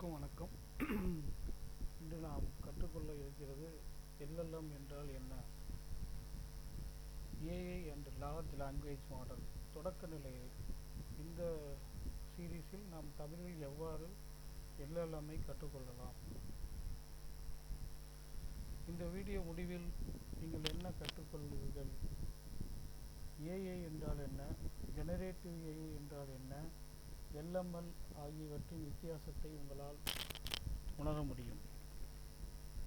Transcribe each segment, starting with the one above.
அனைவருக்கும் வணக்கம். இன்று நாம் கற்றுக்கொள்ள இருக்கிறது LLM என்றால் என்ன, AI and large language model தொடக்க நிலையில். இந்த சீரீஸில் நாம் தமிழில் எவ்வாறு LLM-ஐ கற்றுக்கொள்ளலாம். இந்த வீடியோ முடிவில் நீங்கள் என்ன கற்றுக்கொள்வீர்கள், ஏஐ என்றால் என்ன, ஜெனரேட்டிவ் ஏஐ என்றால் என்ன, எல்எம்எல் ஆகியவற்றின் வித்தியாசத்தை உங்களால் உணர முடியும்.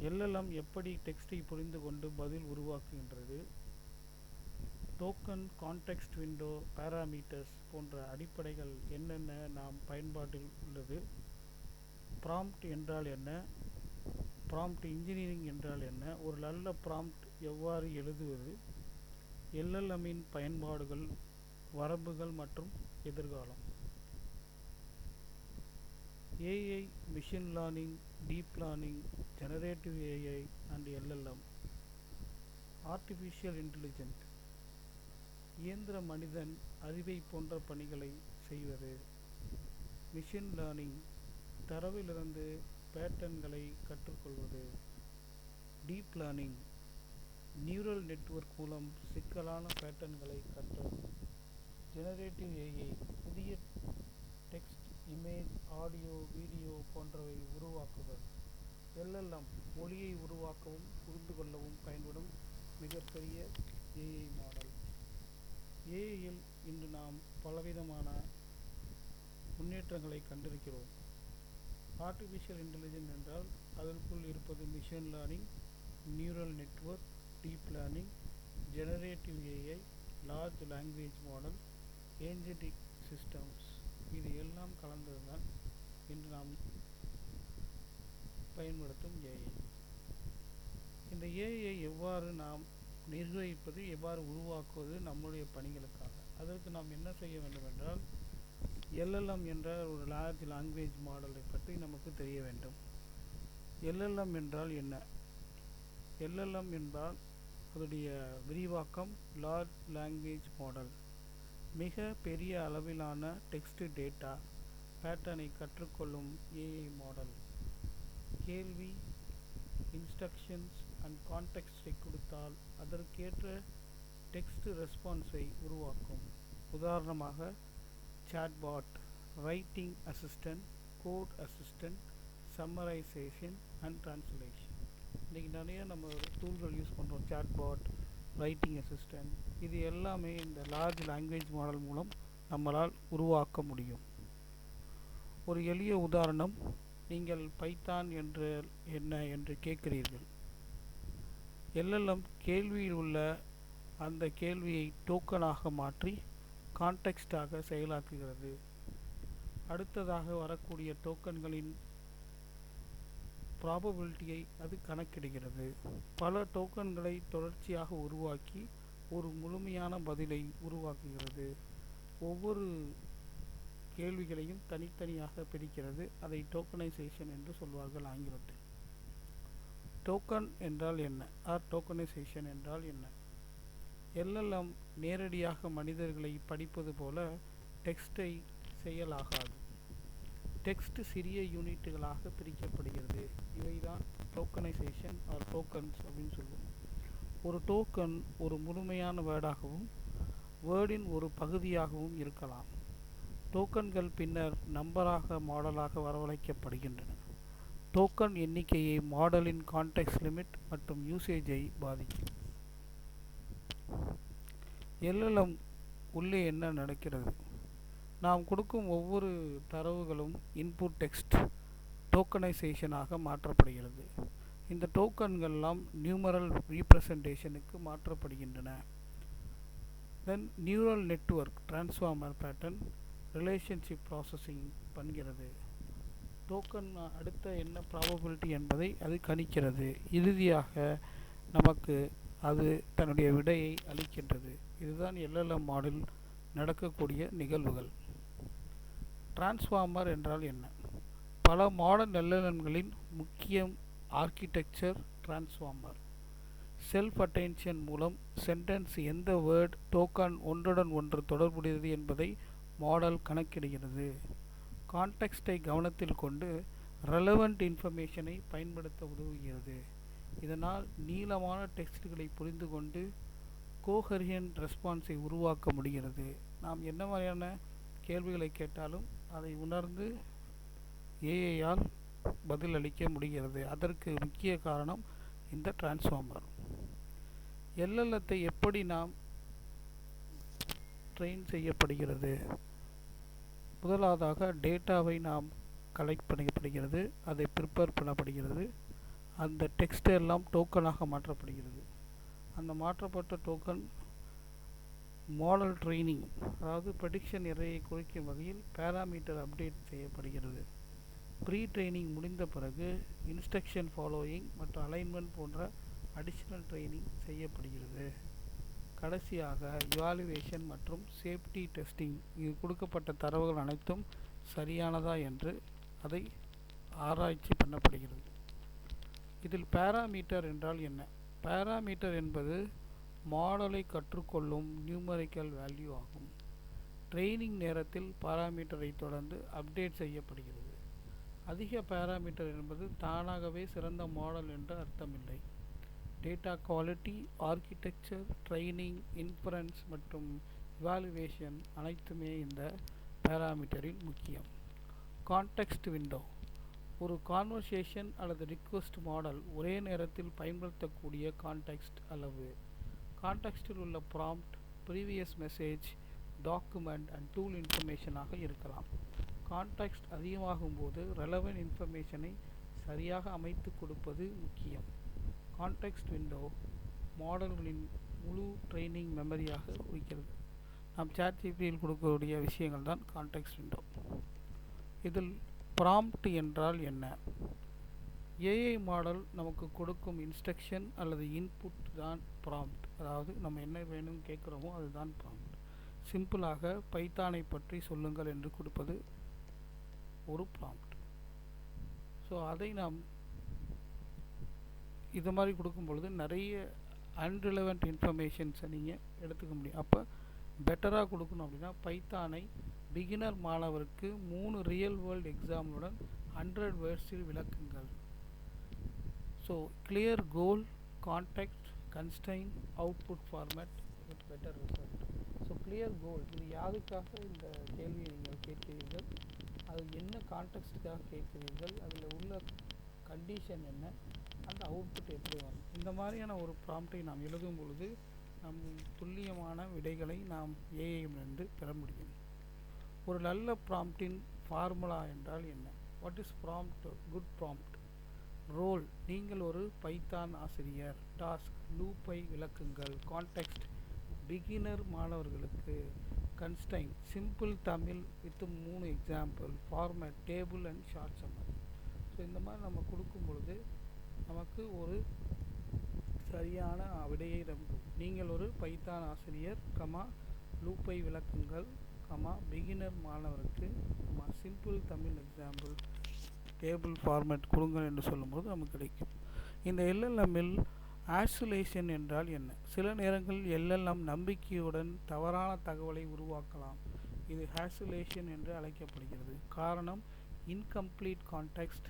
எல்எல்எம் எப்படி டெக்ஸ்டை புரிந்து கொண்டு பதில் உருவாக்குகின்றது, டோக்கன், கான்டெக்ஸ்ட் விண்டோ, பாராமீட்டர்ஸ் போன்ற அடிப்படைகள் என்னென்ன நாம் பயன்பாட்டில் உள்ளது, ப்ராம்ப்ட் என்றால் என்ன, ப்ராம்ப்ட் இன்ஜினியரிங் என்றால் என்ன, ஒரு நல்ல ப்ராம்ப்ட் எவ்வாறு எழுதுவது, எல்எல்எம்மின் பயன்பாடுகள், வரம்புகள் மற்றும் எதிர்காலம். AI, machine learning, deep learning, generative AI and LLM. Artificial intelligent, இயந்திர மனிதன் அறிவை போன்ற பணிகளை செய்வது. மிஷின் லேர்னிங், தரவிலிருந்து பேட்டர்ன்களை கற்றுக்கொள்வது. டீப் லேர்னிங், நியூரல் நெட்வொர்க் மூலம் சிக்கலான பேட்டர்ன்களை கற்றல். ஜெனரேட்டிவ் ஏஐ, புதிய டெக்ஸ்ட், இமேஜ், ஆடியோ, வீடியோ போன்றவை உருவாக்குதல். எல்எல்எம், மொழியை உருவாக்கவும் புரிந்து கொள்ளவும் பயன்படும் மிகப்பெரிய ஏஐ மாடல். ஏஐயில் இன்று நாம் பலவிதமான முன்னேற்றங்களை கண்டிருக்கிறோம். ஆர்டிஃபிஷியல் இன்டெலிஜென்ஸ் என்றால் அதற்குள் இருப்பது machine learning, neural network, deep learning, generative AI, large language model, agentic systems. இது எல்லாம் கலந்ததுதான் இன்று நாம் பயன்படுத்தும் ஏஐ. இந்த ஏஐயை எவ்வாறு நாம் நிர்வகிப்பது, எவ்வாறு உருவாக்குவது நம்முடைய பணிகளுக்காக. அதற்கு நாம் என்ன செய்ய வேண்டும் என்றால், எல்எல்எம் என்ற ஒரு லார்ஜ் லாங்குவேஜ் மாடலை பற்றி நமக்கு தெரிய வேண்டும். எல்எல்எம் என்றால் என்ன? எல்எல்எம் என்றால் அதனுடைய விரிவாக்கம் லார்ஜ் லாங்குவேஜ் மாடல். மிக பெரிய அளவிலான டெக்ஸ்ட் டேட்டா பேட்டர்னை கற்றுக்கொள்ளும் ஏஐ மாடல். கேள்வி, இன்ஸ்ட்ரக்ஷன்ஸ் அண்ட் கான்டெக்ஸ்டை கொடுத்தால் அதற்கேற்ற டெக்ஸ்ட் ரெஸ்பான்ஸை உருவாக்கும். உதாரணமாக chatbot, writing assistant, code assistant, summarization and translation. இன்றைக்கி நிறைய நம்ம டூல்கள் யூஸ் பண்ணுறோம். சாட்பாட், ரைட்டிங் அசிஸ்டன்ட், இது எல்லாமே இந்த லார்ஜ் லாங்குவேஜ் மாடல் மூலம் நம்மளால் உருவாக்க முடியும். ஒரு எளிய உதாரணம், நீங்கள் பைத்தான் என்று என்ன என்று கேட்கிறீர்கள். எல்எல்எம் கேள்வியில் உள்ள அந்த கேள்வியை டோக்கனாக மாற்றி கான்டெக்ஸ்டாக செயலாக்குகிறது. அடுத்ததாக வரக்கூடிய டோக்கன்களின் ப்ராபபிலிட்டியை அது கணக்கிடுகிறது. பல டோக்கன்களை தொடர்ச்சியாக உருவாக்கி ஒரு முழுமையான பதிலை உருவாக்குகிறது. ஒவ்வொரு கேள்விகளையும் தனித்தனியாக பிரிக்கிறது. அதை டோக்கனைசேஷன் என்று சொல்வார்கள் ஆங்கிலத்தில். டோக்கன் என்றால் என்ன, ஆர் டோக்கனைசேஷன் என்றால் என்ன? எல்எல்எம் நேரடியாக மனிதர்களை படிப்பது போல டெக்ஸ்டை செயலாகாது. டெக்ஸ்ட் சிறிய யூனிட்டுகளாக பிரிக்கப்படுகிறது. இவைதான் டோக்கனைசேஷன் ஆர் டோக்கன்ஸ் அப்படின்னு சொல்லுவோம். ஒரு டோக்கன் ஒரு முழுமையான வேர்டாகவும் வேர்டின் ஒரு பகுதியாகவும் இருக்கலாம். டோக்கன்கள் பின்னர் நம்பராக, மாடலாக வரவழைக்கப்படுகின்றன. டோக்கன் எண்ணிக்கையை மாடலின் கான்டெக்ஸ்ட் லிமிட் மற்றும் யூசேஜை பாதிக்கும். எல்எல்எம் உள்ளே என்ன நடக்கிறது? நாம் கொடுக்கும் ஒவ்வொரு தரவுகளும் இன்புட் டெக்ஸ்ட் டோக்கனைசேஷனாக மாற்றப்படுகிறது. இந்த டோக்கன்கள்லாம் நியூமரல் ரீப்ரசன்டேஷனுக்கு மாற்றப்படுகின்றன. Then neural network transformer pattern relationship processing பண்ணுகிறது. டோக்கன் அடுத்த என்ன ப்ராபபிலிட்டி என்பதை அது கணிக்கிறது. இறுதியாக நமக்கு அது தன்னுடைய விடையை அளிக்கின்றது. இதுதான் எல்எல்எம் மாடல் நடக்கக்கூடிய நிகழ்வுகள். டிரான்ஸ்ஃபார்மர் என்றால் என்ன? பல மாடர்ன் எல்எல்எம்களின் முக்கிய ஆர்கிடெக்சர் டிரான்ஸ்ஃபார்மர். செல்ஃப் அட்டென்ஷன் மூலம் சென்டென்ஸ் எந்த வேர்ட் டோக்கன் ஒன்றுடன் ஒன்று தொடர்புடையது என்பதை மாடல் கணக்கிடுகிறது. கான்டெக்ஸ்டை கவனத்தில் கொண்டு ரெலவெண்ட் இன்ஃபர்மேஷனை பயன்படுத்த உதவுகிறது. இதனால் நீளமான டெக்ஸ்ட்களை புரிந்து கொண்டு கோஹெரியன்ட் ரெஸ்பான்ஸை உருவாக்க முடிகிறது. நாம் என்ன மாதிரியான கேள்விகளை கேட்டாலும் அதை உணர்ந்து ஏஐயால் பதிலளிக்க முடிகிறது. அதற்கு முக்கிய காரணம் இந்த டிரான்ஸ்ஃபார்மர். எல்எல்எத்தை எப்படி நாம் ட்ரெயின் செய்யப்படுகிறது? முதலாவதாக டேட்டாவை நாம் கலெக்ட் பண்ணப்படுகிறது, அதை ப்ரிப்பேர் பண்ணப்படுகிறது, அந்த டெக்ஸ்ட் எல்லாம் டோக்கனாக மாற்றப்படுகிறது. அந்த மாற்றப்பட்ட டோக்கன் மாடல் ட்ரெயினிங், அதாவது ப்ரெடிக்ஷன் எரையை குறைக்கும் வகையில் பேராமீட்டர் அப்டேட் செய்யப்படுகிறது. ப்ரீ ட்ரெயினிங் முடிந்த பிறகு இன்ஸ்ட்ரக்ஷன் ஃபாலோயிங் மற்றும் அலைன்மெண்ட் போன்ற அடிஷ்னல் ட்ரெயினிங் செய்யப்படுகிறது. கடைசியாக இவாலுவேஷன் மற்றும் சேஃப்டி டெஸ்டிங், இது கொடுக்கப்பட்ட தரவுகள் அனைத்தும் சரியானதா என்று அதை ஆராய்ச்சி பண்ணப்படுகிறது. இதில் பேராமீட்டர் என்றால் என்ன? பேராமீட்டர் என்பது மாடலை கற்றுக்கொள்ளும் நியூமரிக்கல் வேல்யூ ஆகும். ட்ரெயினிங் நேரத்தில் பாராமீட்டரை தொடர்ந்து அப்டேட் செய்யப்படுகிறது. அதிக பேராமீட்டர் என்பது தானாகவே சிறந்த மாடல் என்று அர்த்தமில்லை. Data quality, architecture, training, inference மற்றும் இவாலுவேஷன் அனைத்துமே இந்த பேராமீட்டரில் முக்கியம். கான்டெக்ஸ்ட் விண்டோ, ஒரு கான்வர்சேஷன் அல்லது ரிக்வெஸ்ட் மாடல் ஒரே நேரத்தில் பயன்படுத்தக்கூடிய கான்டெக்ஸ்ட் அளவு. கான்டெக்ஸ்டில் உள்ள prompt, previous message, document and tool இன்ஃபர்மேஷனாக இருக்கலாம். கான்டெக்ஸ்ட் அதிகமாகும் போது ரெலவெண்ட் இன்ஃபர்மேஷனை சரியாக அமைத்து கொடுப்பது முக்கியம். கான்டெக்ஸ்ட் விண்டோ மாடல்களின் முழு ட்ரைனிங் மெமரியாக இருக்கிறது. நாம் ChatGPTயில் கொடுக்கக்கூடிய விஷயங்கள் தான் கான்டெக்ஸ்ட் விண்டோ. இதில் ப்ராம்ப்ட் என்றால் என்ன? ஏஐ மாடல் நமக்கு கொடுக்கும் இன்ஸ்ட்ரக்ஷன் அல்லது இன்புட் தான் ப்ராம்ப்ட். அதாவது நம்ம என்ன வேணும் கேட்குறோமோ அதுதான் ப்ராம்ப்ட். சிம்பிளாக பைத்தானை பற்றி சொல்லுங்கள் என்று கொடுப்பது ஒரு ப்ராம்ப்ட். ஸோ அதை நாம் இது மாதிரி கொடுக்கும் பொழுது நிறைய அன்ரிலவெண்ட் இன்ஃபர்மேஷன்ஸை நீங்கள் எடுத்துக்க முடியும். அப்போ பெட்டராக கொடுக்கணும் அப்படின்னா பைத்தானை பிகினர் மாணவருக்கு 3 ரியல் வேர்ல்டு எக்ஸாம்பிளுடன் 100 வேர்ட்ஸில் விளக்குங்கள். So clear goal, context, constraint, output format with better result. So clear goal, இது யாருக்காக இந்த கேள்வியை நீங்கள் கேட்கிறீர்கள், அது என்ன கான்டெக்ஸ்டுக்காக கேட்கிறீர்கள், அதில் உள்ள கண்டிஷன் என்ன, அந்த அவுட்புட் எப்படி வரும், இந்த மாதிரியான ஒரு ப்ராம்ப்டை நாம் எழுதும் பொழுது நம் துல்லியமான விடைகளை நாம் ஏஐயிலிருந்து பெற முடியும். ஒரு நல்ல ப்ராம்ப்டின் ஃபார்முலா என்றால் என்ன? What is prompt? Good prompt. Role, நீங்கள் ஒரு பைத்தான் ஆசிரியர். டாஸ்க், லூப்பை விளக்குங்கள். கான்டெக்ஸ்ட், பிகினர் மாணவர்களுக்கு. Constrain, simple Tamil with 3 example. Format, table and short summary. So இந்த மாதிரி நம்ம கொடுக்கும் பொழுது நமக்கு ஒரு சரியான விடையை தரும். நீங்கள் ஒரு பைத்தான் ஆசிரியர், லூப்பை விளக்குங்கள், பிகினர் மாணவருக்கு, simple Tamil example, table format கொடுங்கள் என்று சொல்லும்போது நமக்கு கிடைக்கும். இந்த எல்எல்எம்மில் ஆசிலேஷன் என்றால் என்ன? சில நேரங்களில் எல்எல்எம் நம்பிக்கையுடன் தவறான தகவலை உருவாக்கலாம். இது ஹாசிலேஷன் என்று அழைக்கப்படுகிறது. காரணம் incomplete context,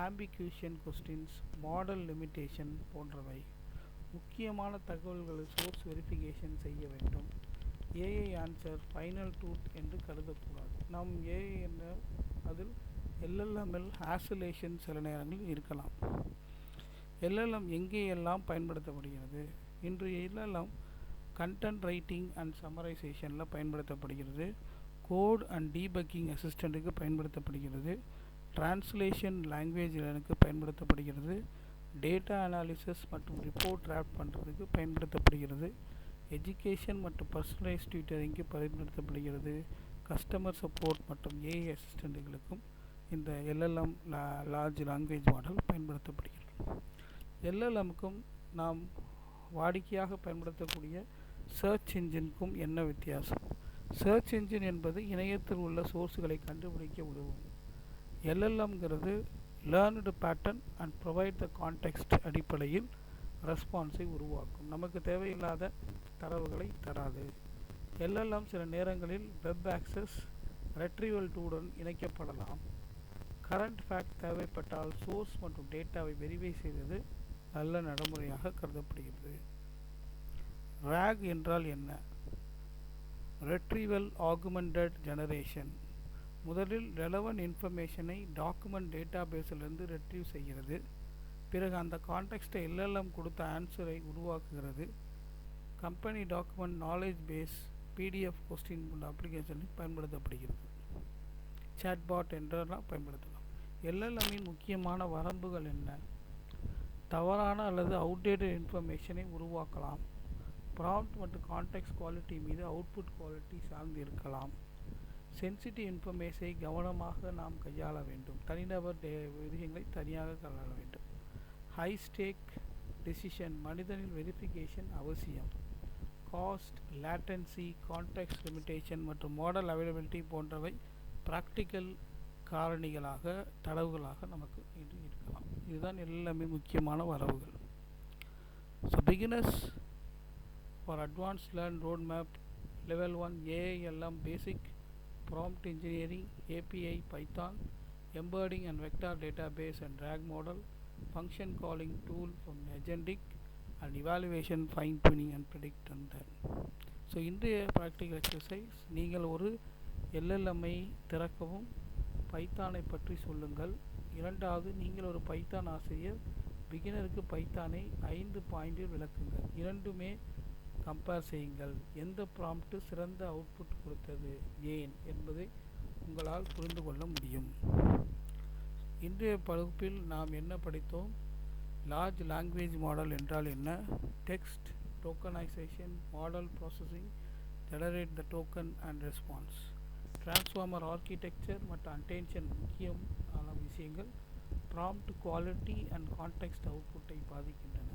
ambiguous questions, model limitation போன்றவை. முக்கியமான தகவல்களை சோர்ஸ் வெரிஃபிகேஷன் செய்ய வேண்டும். ஏஐ ஆன்சர் ஃபைனல் ட்ரூத் என்று கருதக்கூடாது. நம் ஏஐ என்ற அதில் எல்எல்எம்மில் ஆசிலேஷன் சில நேரங்களில் இருக்கலாம். எல்எல்எம் எங்கேயெல்லாம் பயன்படுத்தப்படுகிறது? இன்று எல்எல்எம் கண்டென்ட் ரைட்டிங் அண்ட் சம்மரைசேஷனில் பயன்படுத்தப்படுகிறது. கோட் அண்ட் டீபக்கிங் அசிஸ்டண்ட்டுக்கு பயன்படுத்தப்படுகிறது. டிரான்ஸ்லேஷன் லாங்குவேஜ் லேர்னுக்கு பயன்படுத்தப்படுகிறது. டேட்டா அனாலிசிஸ் மற்றும் ரிப்போர்ட் டிராஃப்ட் பண்ணுறதுக்கு பயன்படுத்தப்படுகிறது. எஜுகேஷன் மற்றும் பர்சனலைஸ் டியூட்டரிங்க்கு பயன்படுத்தப்படுகிறது. கஸ்டமர் சப்போர்ட் மற்றும் ஏஐ அசிஸ்டண்ட்டுகளுக்கும் இந்த எல்எல்எம் லார்ஜ் லாங்குவேஜ் மாடல் பயன்படுத்தப்படுகிறது. எல்எல்எம்க்கும் நாம் வாடிக்கையாக பயன்படுத்தக்கூடிய சர்ச் இன்ஜினுக்கும் என்ன வித்தியாசம்? சர்ச் இன்ஜின் என்பது இணையத்தில் உள்ள சோர்ஸ்களை கண்டுபிடிக்க உதவும். எல்எல்எம்ங்கிறது learned pattern and provide the context அடிப்படையில் ரெஸ்பான்ஸை உருவாக்கும். நமக்கு தேவையில்லாத தரவுகளை தராது. எல்எல்எம் சில நேரங்களில் வெப் ஆக்சஸ் ரெட்ரீவல் டூலுடன் இணைக்கப்படலாம். கரண்ட் ஃபேக்ட் தேவைப்பட்டால் சோர்ஸ் மற்றும் டேட்டாவை வெரிஃபை செய்வது நல்ல நடைமுறையாக கருதப்படுகிறது. RAG என்றால் என்ன? Retrieval Augmented Generation. முதலில் ரெலவெண்ட் இன்ஃபர்மேஷனை டாக்குமெண்ட் டேட்டாபேஸிலிருந்து ரெட்ரீவ் செய்கிறது. பிறகு அந்த கான்டெக்ஸ்ட்டை LLM கொடுத்த ஆன்சரை உருவாக்குகிறது. Company document, knowledge base, PDF question போன்ற அப்ளிகேஷனில் பயன்படுத்தப்படுகிறது. சாட்பாட் என்றெல்லாம் பயன்படுத்தலாம். LLMஇன் முக்கியமான வரம்புகள் என்ன? தவறான அல்லது அவுடேட்டட் இன்ஃபர்மேஷனை உருவாக்கலாம். ப்ராம்ப்ட் மற்றும் கான்டெக்ஸ்ட் குவாலிட்டி மீது அவுட்புட் குவாலிட்டி சார்ந்து இருக்கலாம். சென்சிட்டிவ் இன்ஃபர்மேஷனை கவனமாக நாம் கையாள வேண்டும். தனிநபர் விஷயங்களை தனியாக கையாள வேண்டும். ஹை ஸ்டேக் டெசிஷன், மனிதனின் வெரிஃபிகேஷன் அவசியம். காஸ்ட், லேட்டன்சி, கான்டெக்ஸ்ட் லிமிட்டேஷன் மற்றும் மாடல் அவைலபிலிட்டி போன்றவை ப்ராக்டிக்கல் காரணிகளாக, தடவுகளாக நமக்கு இருக்கலாம். இதுதான் எல்லாமே முக்கியமான வரவுகள். So beginners for advanced learn road map level 1 AILM basic, prompt engineering, API, Python, embedding and vector database and RAG model, function calling tool from agentic and evaluation, fine tuning and predict and then. So இன்றைய practical exercise, நீங்கள் ஒரு LLMஐ திறக்கவும் பைத்தானை பற்றி சொல்லுங்கள். இரண்டாவது, நீங்கள் ஒரு Python ஆசிரியர், பிகினருக்கு பைத்தானை 5 பாயிண்டில் விளக்குங்கள். இரண்டுமே கம்பேர் செய்யுங்கள். எந்த ப்ராம்ப்ட் சிறந்த அவுட்புட் கொடுத்தது, ஏன் என்பதை உங்களால் புரிந்து கொள்ள முடியும். இன்றைய வகுப்பில் நாம் என்ன படித்தோம்? லார்ஜ் லாங்குவேஜ் மாடல் என்றால் என்ன? Text tokenisation, model processing, generate the token and response, transformer architecture மற்றும் அட்டென்ஷன் முக்கியமான விஷயங்கள் ப்ராம்ப்ட் குவாலிட்டி அண்ட் கான்டெக்ஸ்ட் அவுட்புட்டை பாதிக்கின்றன.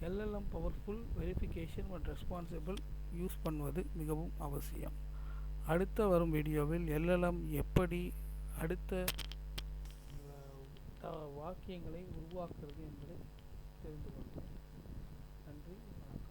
LLM பவர்ஃபுல், வெரிஃபிகேஷன் மற்றும் ரெஸ்பான்சிபிள் யூஸ் பண்ணுவது மிகவும் அவசியம். அடுத்த வரும் வீடியோவில் LLM எப்படி அடுத்த வாக்கியங்களை உருவாக்குறது என்பதை தெரிந்து கொள்வோம். நன்றி, வணக்கம்.